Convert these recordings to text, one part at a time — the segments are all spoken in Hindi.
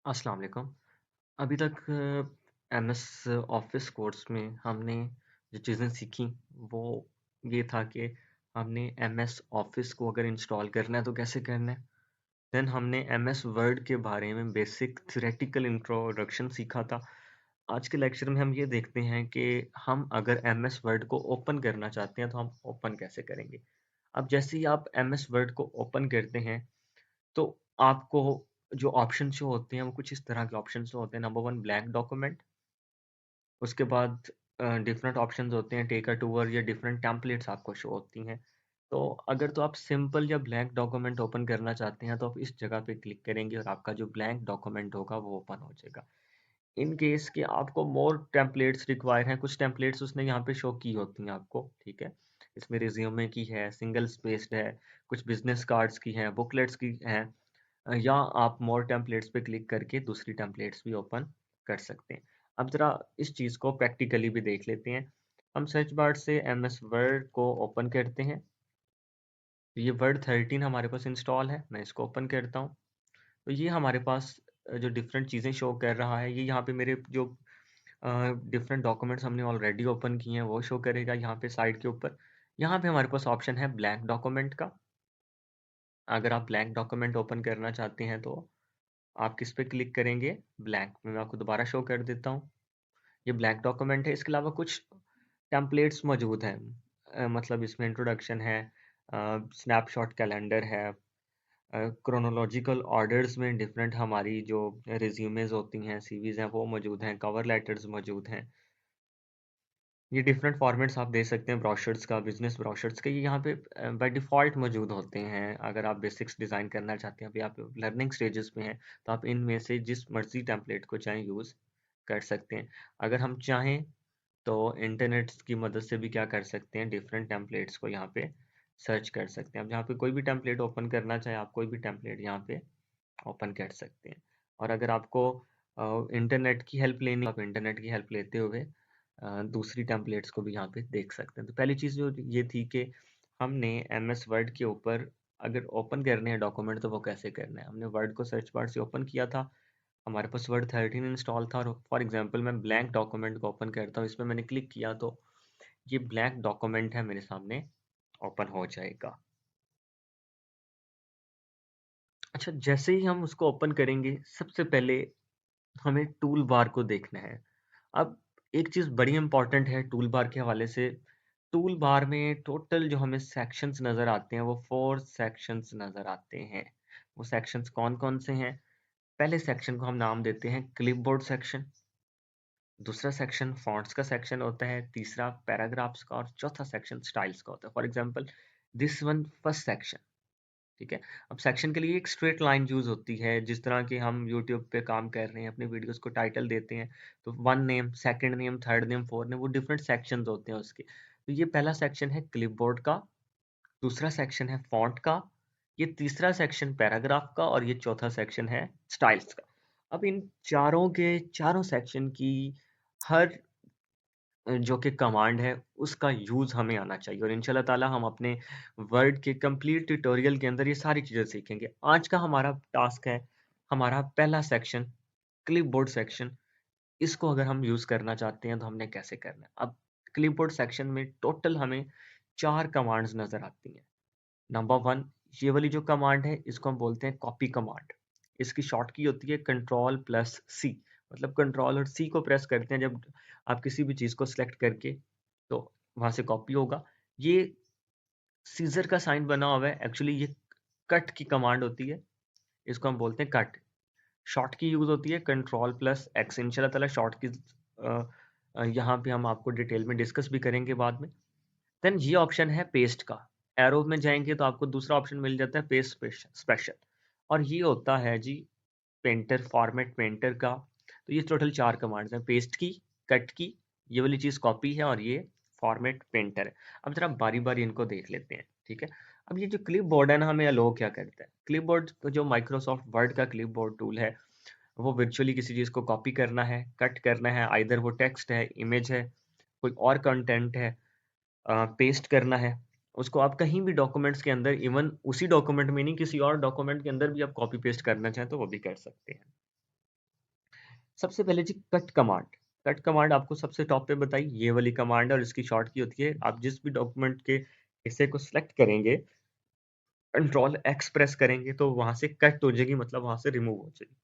अस्सलाम वालेकुम। अभी तक एमएस ऑफिस कोर्स में हमने जो चीज़ें सीखी वो ये था कि हमने एमएस ऑफिस को अगर इंस्टॉल करना है तो कैसे करना है। देन हमने एमएस वर्ड के बारे में बेसिक थ्योरेटिकल इंट्रोडक्शन सीखा था। आज के लेक्चर में हम ये देखते हैं कि हम अगर एमएस वर्ड को ओपन करना चाहते हैं तो हम ओपन कैसे करेंगे। अब जैसे ही आप एमएस वर्ड को ओपन करते हैं तो आपको जो ऑप्शन शो होते हैं वो कुछ इस तरह के ऑप्शन शो होते हैं। नंबर 1 ब्लैंक डॉक्यूमेंट, उसके बाद डिफरेंट ऑप्शंस होते हैं, टेक अ टूर या डिफरेंट टेम्पलेट्स आपको शो होती हैं। तो अगर तो आप सिंपल या ब्लैंक डॉक्यूमेंट ओपन करना चाहते हैं तो आप इस जगह पे क्लिक करेंगे और आपका जो ब्लैंक डॉक्यूमेंट होगा वो ओपन हो जाएगा। इन केस कि आपको मोर टेम्पलेट्स रिक्वायर हैं, कुछ टेम्पलेट्स उसने यहाँ पे शो की होती हैं आपको, ठीक है। इसमें रिज्यूमे की है, सिंगल स्पेस्ड है, कुछ बिजनेस कार्ड्स की हैं, बुकलेट्स की हैं, या आप मोर टेम्पलेट्स पे क्लिक करके दूसरी टेम्पलेट्स भी ओपन कर सकते हैं। अब ज़रा इस चीज़ को प्रैक्टिकली भी देख लेते हैं। हम सर्च बार से एमएस वर्ड को ओपन करते हैं। तो ये वर्ड 13 हमारे पास इंस्टॉल है, मैं इसको ओपन करता हूँ। तो ये हमारे पास जो डिफरेंट चीज़ें शो कर रहा है, ये यहाँ पे मेरे जो डिफरेंट डॉक्यूमेंट्स हमने ऑलरेडी ओपन किए हैं वो शो करेगा यहाँ पे साइड के ऊपर। यहाँ पे हमारे पास ऑप्शन है ब्लैंक डॉक्यूमेंट का। अगर आप ब्लैंक डॉक्यूमेंट ओपन करना चाहते हैं तो आप किस पे क्लिक करेंगे? ब्लैंक में। मैं आपको दोबारा शो कर देता हूँ। ये ब्लैंक डॉक्यूमेंट है, इसके अलावा कुछ टेम्पलेट्स मौजूद हैं। मतलब इसमें इंट्रोडक्शन है, स्नैपशॉट कैलेंडर है, क्रोनोलॉजिकल ऑर्डर्स में डिफरेंट हमारी जो रिज्यूमेज होती हैं, सीवीज हैं, वो मौजूद हैं, कवर लेटर्स मौजूद हैं। ये डिफरेंट फॉर्मेट्स आप दे सकते हैं ब्रोशर्स का, बिजनेस ब्रोशर्स का। ये यहाँ पे बाय डिफ़ॉल्ट मौजूद होते हैं। अगर आप बेसिक्स डिज़ाइन करना चाहते हैं, अभी आप लर्निंग स्टेजेस में हैं, तो आप इनमें से जिस मर्ज़ी टेम्पलेट को चाहें यूज़ कर सकते हैं। अगर हम चाहें तो इंटरनेट की मदद से भी क्या कर सकते हैं, डिफरेंट टेम्पलेट्स को यहाँ पे सर्च कर सकते हैं। अब यहाँ पे कोई भी टेम्पलेट ओपन करना चाहें, आप कोई भी टेम्पलेट यहाँ पे ओपन कर सकते हैं। और अगर आपको इंटरनेट की हेल्प लेनी, आप इंटरनेट की हेल्प लेते हुए दूसरी टेम्पलेट्स को भी यहाँ पे देख सकते हैं। तो पहली चीज़ जो ये थी कि हमने एमएस वर्ड के ऊपर अगर ओपन करने हैं डॉक्यूमेंट तो वो कैसे करना है। हमने वर्ड को सर्च बार से ओपन किया था, हमारे पास वर्ड 13 इंस्टॉल था, और फॉर एग्जांपल मैं ब्लैंक डॉक्यूमेंट को ओपन करता हूँ, इसमें मैंने क्लिक किया तो ये ब्लैंक डॉक्यूमेंट है मेरे सामने ओपन हो जाएगा। अच्छा, जैसे ही हम उसको ओपन करेंगे सबसे पहले हमें टूल बार को देखना है। अब एक चीज़ बड़ी इंपॉर्टेंट है टूल बार के हवाले से। टूल बार में टोटल जो हमें सेक्शंस नज़र आते हैं वो 4 सेक्शंस नज़र आते हैं। वो सेक्शंस कौन-कौन से हैं? पहले सेक्शन को हम नाम देते हैं क्लिपबोर्ड सेक्शन, दूसरा सेक्शन फॉन्ट्स का सेक्शन होता है, तीसरा पैराग्राफ्स का, और चौथा सेक्शन स्टाइल्स का होता है। For example this one first section, ठीक है। अब सेक्शन के लिए एक स्ट्रेट लाइन यूज होती है, जिस तरह के हम यूट्यूब पे काम कर रहे हैं, अपने वीडियोस को टाइटल देते हैं, तो one name, second name, third name, fourth name, वो डिफरेंट सेक्शंस होते हैं उसके। तो ये पहला सेक्शन है क्लिपबोर्ड का, दूसरा सेक्शन है फॉन्ट का, ये तीसरा सेक्शन पैराग्राफ का, और ये चौथा सेक्शन है स्टाइल्स का। अब इन चारों के चारों सेक्शन की हर जो कि कमांड है उसका यूज़ हमें आना चाहिए, और इंशाल्लाह ताला हम अपने वर्ड के कंप्लीट ट्यूटोरियल के अंदर ये सारी चीज़ें सीखेंगे। आज का हमारा टास्क है, हमारा पहला सेक्शन क्लिपबोर्ड सेक्शन। इसको अगर हम यूज़ करना चाहते हैं तो हमने कैसे करना है। अब क्लिपबोर्ड सेक्शन में टोटल हमें 4 कमांड्स नज़र आती हैं। नंबर 1, ये वाली जो कमांड है इसको हम बोलते हैं कॉपी कमांड। इसकी शॉर्ट की होती है कंट्रोल प्लस सी। मतलब कंट्रोल और सी को प्रेस करते हैं जब आप किसी भी चीज़ को सिलेक्ट करके, तो वहाँ से कॉपी होगा। ये सीजर का साइन बना हुआ है, एक्चुअली ये कट की कमांड होती है, इसको हम बोलते हैं कट। शॉर्ट की यूज़ होती है कंट्रोल प्लस एक्स। इंशाल्लाह ताला शॉर्ट की यहाँ पे हम आपको डिटेल में डिस्कस भी करेंगे बाद में। देन ये ऑप्शन है पेस्ट का। एरो में जाएंगे तो आपको दूसरा ऑप्शन मिल जाता है पेस्ट स्पेशल, और ये होता है जी पेंटर, फॉर्मेट पेंटर का। तो ये टोटल 4 कमांड्स हैं, पेस्ट की, कट की, ये वाली चीज़ कॉपी है, और ये फॉर्मेट पेंटर है। अब जरा बारी बारी इनको देख लेते हैं, ठीक है। अब ये जो क्लिप बोर्ड है ना, हमें अलो क्या करता है। क्लिप बोर्ड जो माइक्रोसॉफ्ट वर्ड का क्लिप बोर्ड टूल है, वो वर्चुअली किसी चीज़ को कॉपी करना है, कट करना है, आइदर वो टेक्स्ट है, इमेज है, कोई और कंटेंट है, पेस्ट करना है, उसको आप कहीं भी डॉक्यूमेंट्स के अंदर, इवन उसी डॉक्यूमेंट में नहीं किसी और डॉक्यूमेंट के अंदर भी आप कॉपी पेस्ट करना चाहें तो वो भी कर सकते हैं। सबसे पहले जी कट कमांड। कट कमांड आपको सबसे टॉप पे बताई, ये वाली कमांड है और इसकी शॉर्ट की होती है, आप जिस भी डॉक्यूमेंट के हिस्से को सिलेक्ट करेंगे, कंट्रोल एक्स प्रेस करेंगे तो वहां से कट हो जाएगी, मतलब वहां से रिमूव हो जाएगी।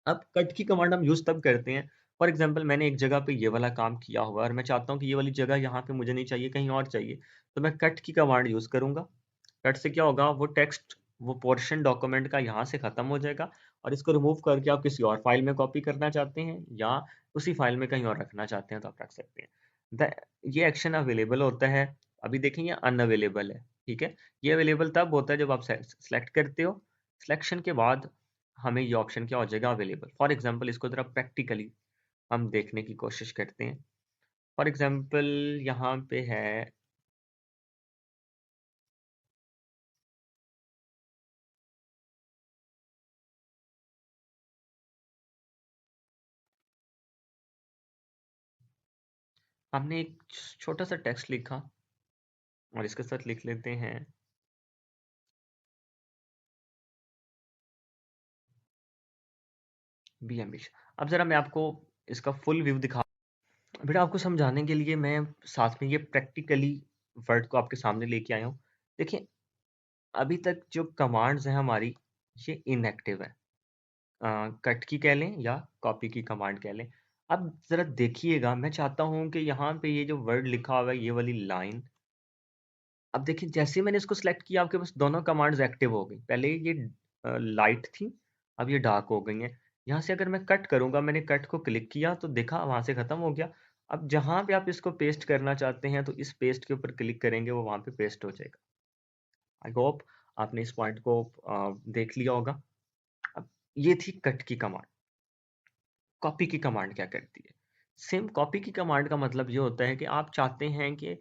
अब कट की कमांड हम यूज तब करते हैं, फॉर एग्जांपल मैंने एक जगह पे ये वाला काम किया हुआ है और मैं चाहता हूँ कि ये वाली जगह यहाँ पे मुझे नहीं चाहिए, कहीं और चाहिए, तो मैं कट की कमांड यूज करूंगा। कट से क्या होगा, वो टेक्स्ट, वो पोर्शन डॉक्यूमेंट का यहाँ से खत्म हो जाएगा और इसको रिमूव करके आप किसी और फाइल में कॉपी करना चाहते हैं या उसी फाइल में कहीं और रखना चाहते हैं तो आप रख सकते हैं। ये एक्शन अवेलेबल होता है, अभी देखें ये अनअवेलेबल है, ठीक है। ये अवेलेबल तब होता है जब आप सेलेक्ट करते हो, सिलेक्शन के बाद हमें ये ऑप्शन क्या हो जाएगा, अवेलेबल। फॉर एग्जांपल इसको जरा प्रैक्टिकली हम देखने की कोशिश करते हैं। फॉर एग्जांपल यहाँ पे है, हमने एक छोटा सा टेक्स्ट लिखा और इसके साथ लिख लेते हैं बी एम्बिशन। अब जरा मैं आपको इसका फुल व्यू दिखा, बेटा आपको समझाने के लिए मैं साथ में ये प्रैक्टिकली वर्ड को आपके सामने लेके आया हूँ। देखिए अभी तक जो कमांड्स हैं हमारी, ये इनएक्टिव है, कट की कह लें या कॉपी की कमांड कह लें। अब जरा देखिएगा, मैं चाहता हूँ कि यहाँ पे ये जो वर्ड लिखा हुआ है, ये वाली लाइन, अब देखिए जैसे ही मैंने इसको सिलेक्ट किया आपके पास दोनों कमांड्स एक्टिव हो गई। पहले ये लाइट थी, अब ये डार्क हो गई हैं। यहाँ से अगर मैं कट करूंगा, मैंने कट को क्लिक किया तो देखा वहां से खत्म हो गया। अब जहां पे आप इसको पेस्ट करना चाहते हैं तो इस पेस्ट के ऊपर क्लिक करेंगे, वो वहां पे पेस्ट हो जाएगा। आई होप आपने इस पॉइंट को देख लिया होगा। अब ये थी कट की कमांड। कॉपी की कमांड क्या करती है, सेम कॉपी की कमांड का मतलब ये होता है कि आप चाहते हैं कि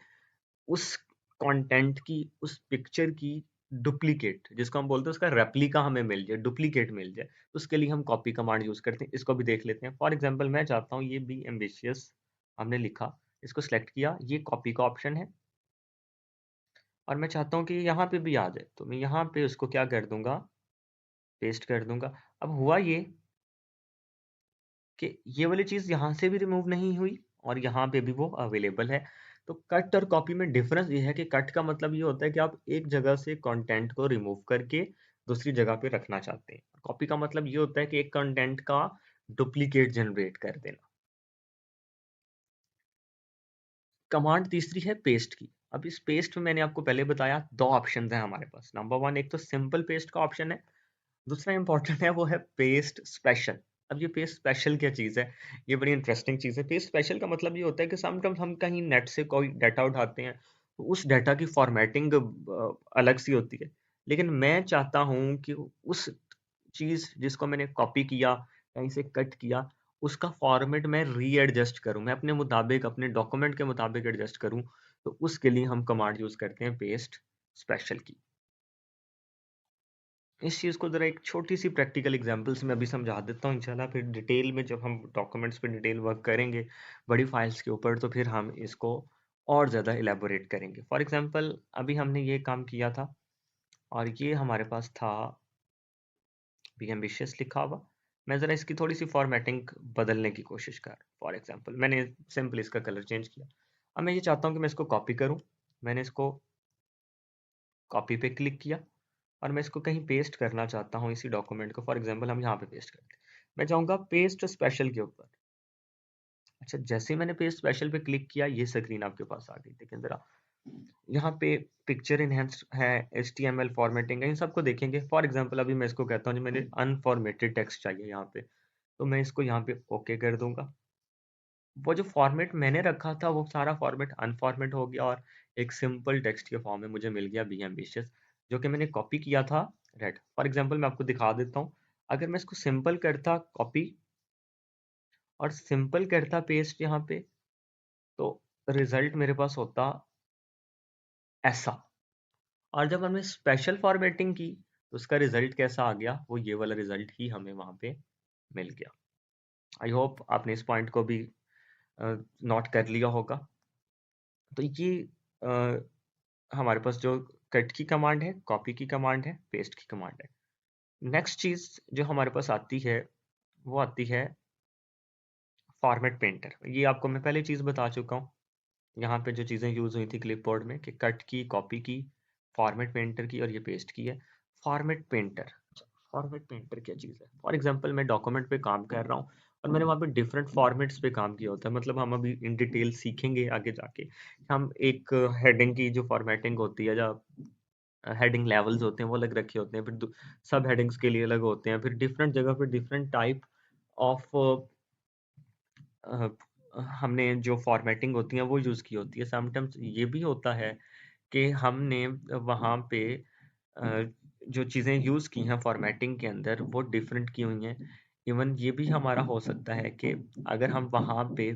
उस कंटेंट की, उस पिक्चर की डुप्लीकेट, जिसको हम बोलते हैं उसका रेप्लिका हमें मिल जाए, डुप्लीकेट मिल जाए, तो उसके लिए हम कॉपी कमांड यूज करते हैं। इसको भी देख लेते हैं। फॉर एग्जांपल मैं चाहता हूँ ये बी एम्बिशियस, हमने लिखा, इसको सेलेक्ट किया, ये कॉपी का ऑप्शन है और मैं चाहता हूँ कि यहाँ पे भी आ जाए, तो मैं यहाँ पे उसको क्या कर दूंगा, पेस्ट कर दूंगा। अब हुआ ये कि ये वाली चीज यहाँ से भी रिमूव नहीं हुई और यहाँ पे भी वो अवेलेबल है। तो कट और कॉपी में डिफरेंस ये है कि कट का मतलब ये होता है कि आप एक जगह से कंटेंट को रिमूव करके दूसरी जगह पे रखना चाहते हैं। कॉपी का मतलब ये होता है कि एक कंटेंट का डुप्लीकेट जनरेट कर देना। कमांड तीसरी है पेस्ट की। अब इस पेस्ट में मैंने आपको पहले बताया दो ऑप्शन है हमारे पास। नंबर वन, एक तो सिंपल पेस्ट का ऑप्शन है, दूसरा इंपॉर्टेंट है वो है पेस्ट स्पेशल। अब ये पेस्ट स्पेशल क्या चीज़ है, ये बड़ी इंटरेस्टिंग चीज़ है। पेस्ट स्पेशल का मतलब ये होता है कि समटाइम्स हम कहीं नेट से कोई डाटा उठाते हैं तो उस डाटा की फॉर्मेटिंग अलग सी होती है, लेकिन मैं चाहता हूँ कि उस चीज़ जिसको मैंने कॉपी किया, कहीं से कट किया, उसका फॉर्मेट मैं रीएडजस्ट करूँ, मैं अपने मुताबिक, अपने डॉक्यूमेंट के मुताबिक एडजस्ट करूँ। तो उसके लिए हम कमांड यूज़ करते हैं पेस्ट स्पेशल की। इस चीज़ को ज़रा एक छोटी सी प्रैक्टिकल एग्जांपल से मैं अभी समझा देता हूँ इंशाल्लाह, फिर डिटेल में जब हम डॉक्यूमेंट्स पे डिटेल वर्क करेंगे बड़ी फाइल्स के ऊपर तो फिर हम इसको और ज़्यादा इलेबोरेट करेंगे। फॉर एग्जांपल अभी हमने ये काम किया था और ये हमारे पास था बी एम्बिशियस लिखा हुआ। मैं ज़रा इसकी थोड़ी सी फॉर्मेटिंग बदलने की कोशिश कर, फॉर एग्जांपल मैंने सिंपल इसका कलर चेंज किया। अब मैं ये चाहता हूँ कि मैं इसको कॉपी करूँ, मैंने इसको कॉपी पे क्लिक किया और मैं इसको कहीं पेस्ट करना चाहता हूँ इसी डॉक्यूमेंट को। फॉर एग्जांपल हम यहाँ पे पेस्ट करते हैं, मैं चाहूँगा पेस्ट स्पेशल के ऊपर। अच्छा, जैसे ही मैंने पेस्ट स्पेशल पे क्लिक किया ये स्क्रीन आपके पास आ गई। लेकिन जरा यहाँ पे पिक्चर इनहेंस है, HTML फॉर्मेटिंग है, इन सबको देखेंगे। फॉर एग्जांपल अभी मैं इसको कहता हूँ जो मैंने अनफॉर्मेटेड टेक्स्ट चाहिए यहाँ पे, तो मैं इसको यहाँ पे ओके कर दूंगा। वो जो फॉर्मेट मैंने रखा था वो सारा फॉर्मेट अनफॉर्मेट हो गया और एक सिंपल टेक्स्ट के फॉर्म में मुझे मिल गया बी एम्बिशियस, जो कि मैंने कॉपी किया था रेड। फॉर एग्जांपल मैं आपको दिखा देता हूँ, अगर मैं इसको सिंपल करता कॉपी और सिंपल करता पेस्ट यहाँ पे, तो रिजल्ट मेरे पास होता ऐसा। और जब हमने स्पेशल फॉर्मेटिंग की तो उसका रिजल्ट कैसा आ गया, वो ये वाला रिजल्ट ही हमें वहां पे मिल गया। आई होप आपने इस पॉइंट को भी नोट कर लिया होगा। तो ये हमारे पास जो कट की कमांड है, कॉपी की कमांड है, पेस्ट की कमांड है। नेक्स्ट चीज जो हमारे पास आती है वो आती है फॉर्मेट पेंटर, ये आपको मैं पहले चीज़ बता चुका हूँ। यहाँ पे जो चीज़ें यूज़ हुई थी क्लिपबोर्ड में कि कट की, कॉपी की, फॉर्मेट पेंटर की और ये पेस्ट की है। फॉर्मेट पेंटर, फॉर्मेट पेंटर क्या चीज़ है? फॉर एग्जांपल मैं डॉक्यूमेंट पे काम कर रहा हूँ और मैंने वहाँ पे डिफरेंट फॉर्मेट्स पे काम किया होता है। मतलब हम अभी इन डिटेल सीखेंगे आगे जाके। हम एक हेडिंग की जो फॉर्मेटिंग होती है, या हेडिंग लेवल्स होते हैं वो अलग रखे होते हैं, फिर सब हेडिंग्स के लिए अलग होते हैं, फिर डिफरेंट जगह पे डिफरेंट टाइप ऑफ हमने जो फॉर्मेटिंग होती है वो यूज़ की होती है। समटाइम्स ये भी होता है कि हमने वहाँ पे अ, जो चीज़ें यूज़ की हैं फॉर्मेटिंग के अंदर वो डिफरेंट की हुई हैं। इवन ये भी हमारा हो सकता है कि अगर हम वहाँ पे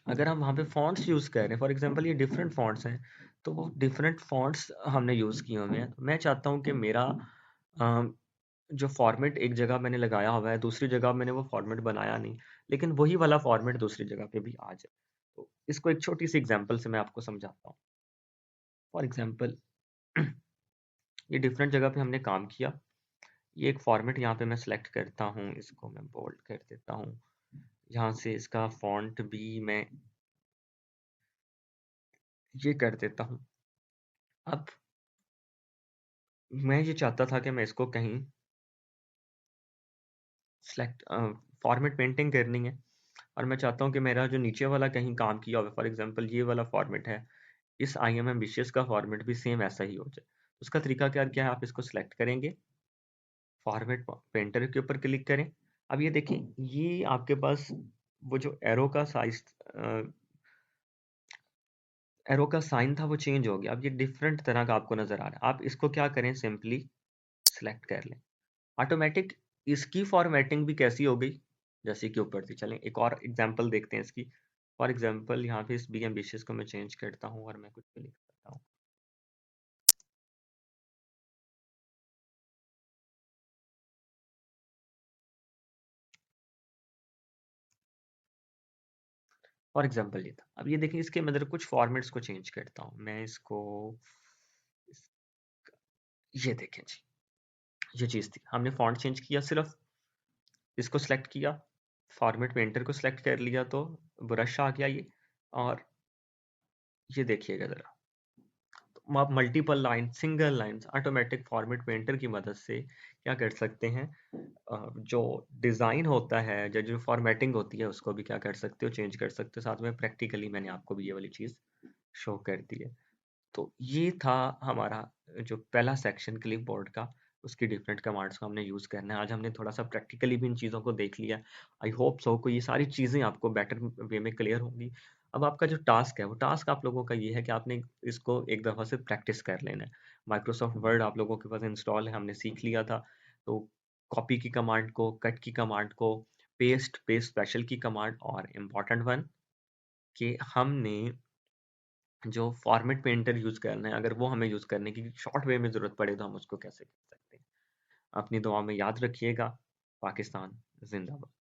अगर हम वहाँ पे फ़ॉन्ट्स यूज़ कर रहे हैं, फॉर एग्ज़ाम्पल ये डिफरेंट फ़ॉन्ट्स हैं, तो वो डिफरेंट फ़ॉन्ट्स हमने यूज़ किए हुए हैं। मैं चाहता हूँ कि मेरा अ, जो फ़ॉर्मेट एक जगह मैंने लगाया हुआ है, दूसरी जगह मैंने वो फ़ॉर्मेट बनाया नहीं, लेकिन वही वाला फ़ॉर्मेट दूसरी जगह पे भी आ जाए। तो इसको एक छोटी-सी एग्ज़ाम्पल से मैं आपको समझाता हूँ। फॉर एग्ज़ाम्पल ये डिफरेंट जगह पे हमने काम किया। ये एक फ़ॉर्मेट यहाँ पे मैं सेलेक्ट करता हूँ, इसको मैं बोल्ड कर देता हूँ। यहाँ से इसका फ़ॉन्ट भी मैं ये कर देता हूँ। अब मैं ये चाहता था कि मैं इसको कहीं सेलेक्ट फॉर्मेट पेंटिंग करनी है और मैं चाहता हूँ कि मेरा जो नीचे वाला कहीं काम किया हुआ है, फॉर एग्जांपल ये वाला फॉर्मेट है, इस आई एम एम्बिशियस का फॉर्मेट भी सेम ऐसा ही हो जाए। उसका तरीका क्या क्या है, आप इसको सेलेक्ट करेंगे, फॉर्मेट पेंटर के ऊपर क्लिक करें। अब ये देखें, ये आपके पास वो जो एरो का साइन था वो चेंज हो गया। अब ये डिफरेंट तरह का आपको नजर आ रहा है। आप इसको क्या करें, सिंपली सेलेक्ट कर लें। ऑटोमेटिक इसकी फॉर्मेटिंग भी कैसी हो गई, जैसे कि ऊपर थी। चलें एक और एग्जांपल देखते हैं इसकी। फॉर एग्जांपल यहाँ पे इस बी एम्बिशियस को मैं चेंज करता हूँ और मैं कुछ भी लिख सकता हूँ। फॉर एग्जांपल ये था। अब ये देखिए, इसके अंदर कुछ फॉर्मेट्स को चेंज करता हूँ मैं इसको। इस- ये देखें जी, ये चीज़ थी। हमने फॉन्ट चेंज किया, सिर्फ इसको सेलेक्ट किया, फॉर्मेट पेंटर को सेलेक्ट कर लिया तो ब्रश आ गया ये। और ये देखिएगा ज़रा, तो आप multiple line, single lines automatic format painter की मदद से क्या कर सकते हैं, जो डिज़ाइन होता है, जो फॉर्मेटिंग होती है, उसको भी क्या कर सकते हो, चेंज कर सकते हो। साथ में प्रैक्टिकली मैंने आपको भी ये वाली चीज़ शो कर दी है। तो ये था हमारा जो पहला सेक्शन क्लिपबोर्ड का, उसकी डिफरेंट कमांड्स को हमने यूज़ करना है। आज हमने थोड़ा सा प्रैक्टिकली भी इन चीज़ों को देख लिया। आई होप सो को ये सारी चीज़ें आपको बेटर वे में क्लियर होंगी। अब आपका जो टास्क है, वो टास्क आप लोगों का ये है कि आपने इसको एक दफ़ा से प्रैक्टिस कर लेना है। माइक्रोसॉफ्ट वर्ड आप लोगों के पास इंस्टॉल है, हमने सीख लिया था। तो कॉपी की कमांड को, कट की कमांड को, पेस्ट, पेस्ट स्पेशल की कमांड, और इम्पॉर्टेंट वन कि हमने जो फॉर्मेट पेंटर यूज़ करना है, अगर वो हमें यूज़ करने की शॉर्ट वे में ज़रूरत पड़े तो हम उसको कैसे कर सकते हैं। अपनी दुआ में याद रखिएगा। पाकिस्तान जिंदाबाद।